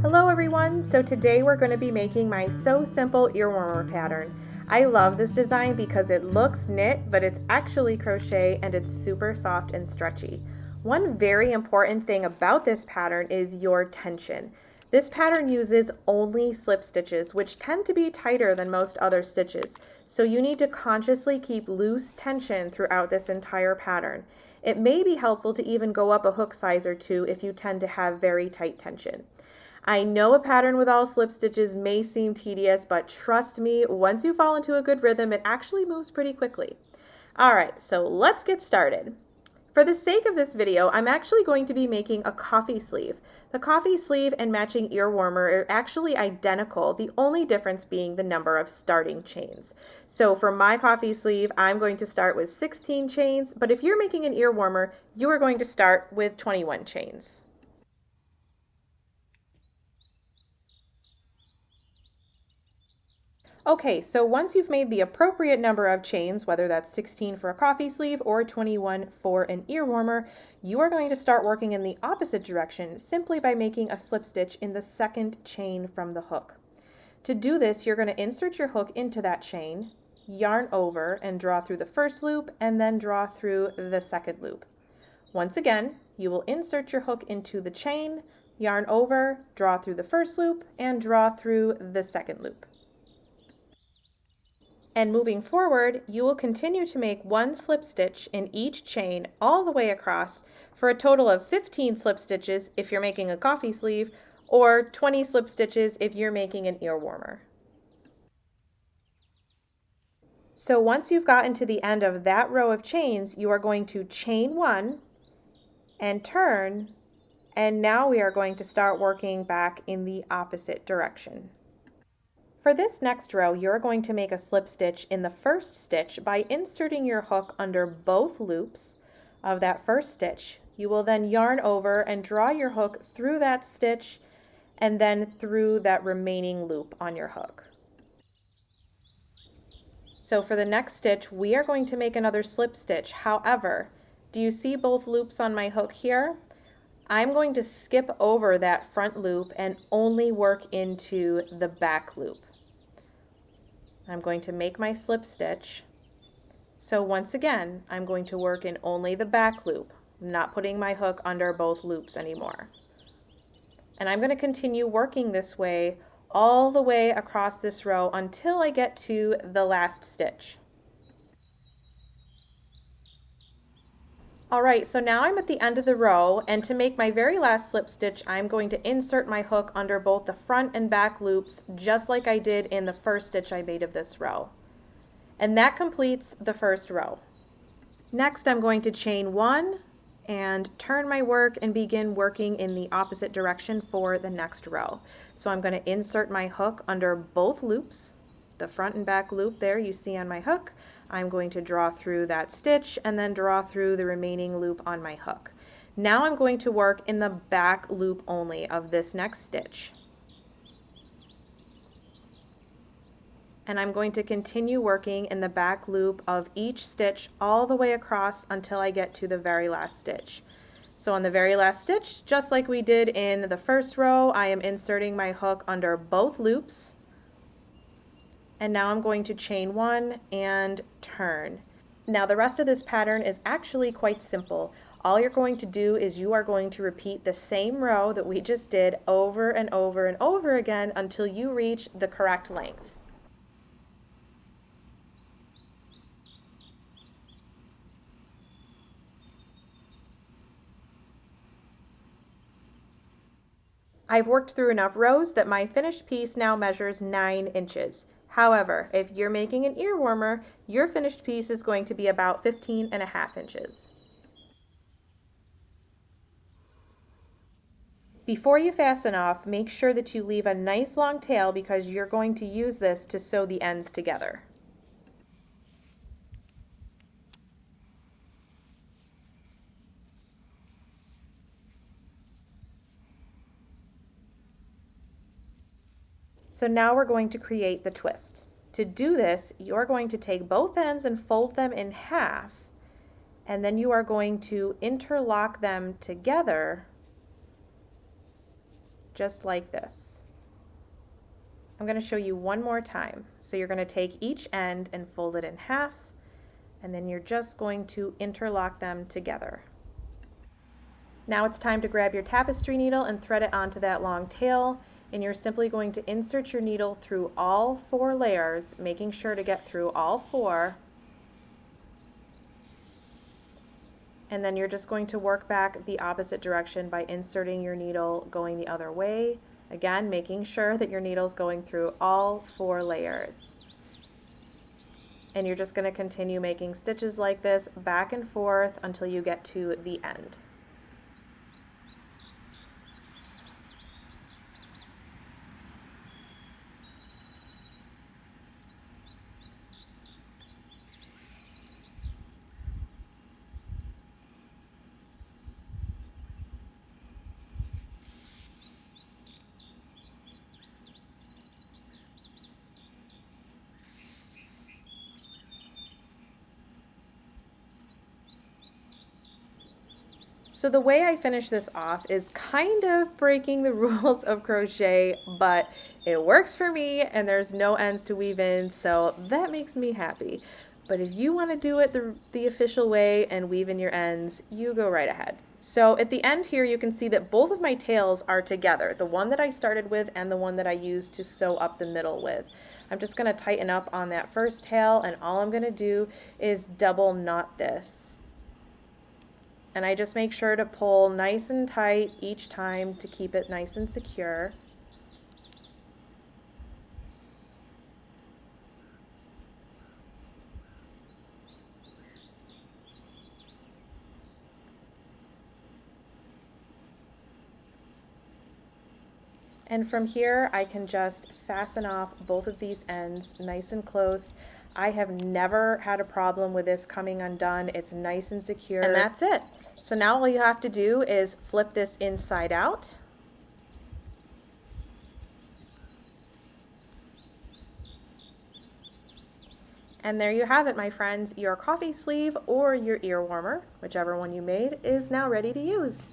Hello everyone! So today we're going to be making my So Simple earwarmer pattern. I love this design because it looks knit, but it's actually crochet and it's super soft and stretchy. One very important thing about this pattern is your tension. This pattern uses only slip stitches, which tend to be tighter than most other stitches. So you need to consciously keep loose tension throughout this entire pattern. It may be helpful to even go up a hook size or two if you tend to have very tight tension. I know a pattern with all slip stitches may seem tedious, but trust me, once you fall into a good rhythm, it actually moves pretty quickly. All right, so let's get started. For the sake of this video, I'm actually going to be making a coffee sleeve. The coffee sleeve and matching ear warmer are actually identical, the only difference being the number of starting chains. So for my coffee sleeve, I'm going to start with 16 chains, but if you're making an ear warmer, you are going to start with 21 chains. Okay, so once you've made the appropriate number of chains, whether that's 16 for a coffee sleeve or 21 for an ear warmer, you are going to start working in the opposite direction simply by making a slip stitch in the second chain from the hook. To do this, you're going to insert your hook into that chain, yarn over and draw through the first loop, and then draw through the second loop. Once again, you will insert your hook into the chain, yarn over, draw through the first loop, and draw through the second loop. And moving forward, you will continue to make one slip stitch in each chain all the way across for a total of 15 slip stitches if you're making a coffee sleeve, or 20 slip stitches if you're making an ear warmer. So once you've gotten to the end of that row of chains, you are going to chain one and turn, and now we are going to start working back in the opposite direction. For this next row, you're going to make a slip stitch in the first stitch by inserting your hook under both loops of that first stitch. You will then yarn over and draw your hook through that stitch and then through that remaining loop on your hook. So for the next stitch, we are going to make another slip stitch. However, do you see both loops on my hook here? I'm going to skip over that front loop and only work into the back loop. I'm going to make my slip stitch. So once again, I'm going to work in only the back loop. I'm not putting my hook under both loops anymore. And I'm going to continue working this way all the way across this row until I get to the last stitch. Alright, so now I'm at the end of the row, and to make my very last slip stitch, I'm going to insert my hook under both the front and back loops, just like I did in the first stitch I made of this row. And that completes the first row. Next, I'm going to chain one and turn my work and begin working in the opposite direction for the next row. So I'm going to insert my hook under both loops, the front and back loop there you see on my hook. I'm going to draw through that stitch and then draw through the remaining loop on my hook. Now I'm going to work in the back loop only of this next stitch. And I'm going to continue working in the back loop of each stitch all the way across until I get to the very last stitch. So on the very last stitch, just like we did in the first row, I am inserting my hook under both loops. And now I'm going to chain one and turn. Now the rest of this pattern is actually quite simple. All you're going to do is you are going to repeat the same row that we just did over and over and over again until you reach the correct length. I've worked through enough rows that my finished piece now measures 9 inches. However, if you're making an ear warmer, your finished piece is going to be about 15.5 inches. Before you fasten off, make sure that you leave a nice long tail because you're going to use this to sew the ends together. So now we're going to create the twist. To do this, you're going to take both ends and fold them in half, and then you are going to interlock them together just like this. I'm going to show you one more time. So you're going to take each end and fold it in half, and then you're just going to interlock them together. Now it's time to grab your tapestry needle and thread it onto that long tail, and you're simply going to insert your needle through all 4 layers, making sure to get through all 4. And then you're just going to work back the opposite direction by inserting your needle going the other way. Again, making sure that your needle's going through all 4 layers. And you're just going to continue making stitches like this back and forth until you get to the end. So the way I finish this off is kind of breaking the rules of crochet, but it works for me and there's no ends to weave in, so that makes me happy. But if you want to do it the official way and weave in your ends, you go right ahead. So at the end here you can see that both of my tails are together, the one that I started with and the one that I used to sew up the middle with. I'm just going to tighten up on that first tail, and all I'm going to do is double knot this. And I just make sure to pull nice and tight each time to keep it nice and secure. And from here I can just fasten off both of these ends nice and close. I have never had a problem with this coming undone. It's nice and secure. And that's it. So now all you have to do is flip this inside out. And there you have it, my friends. Your coffee sleeve or your ear warmer, whichever one you made, is now ready to use.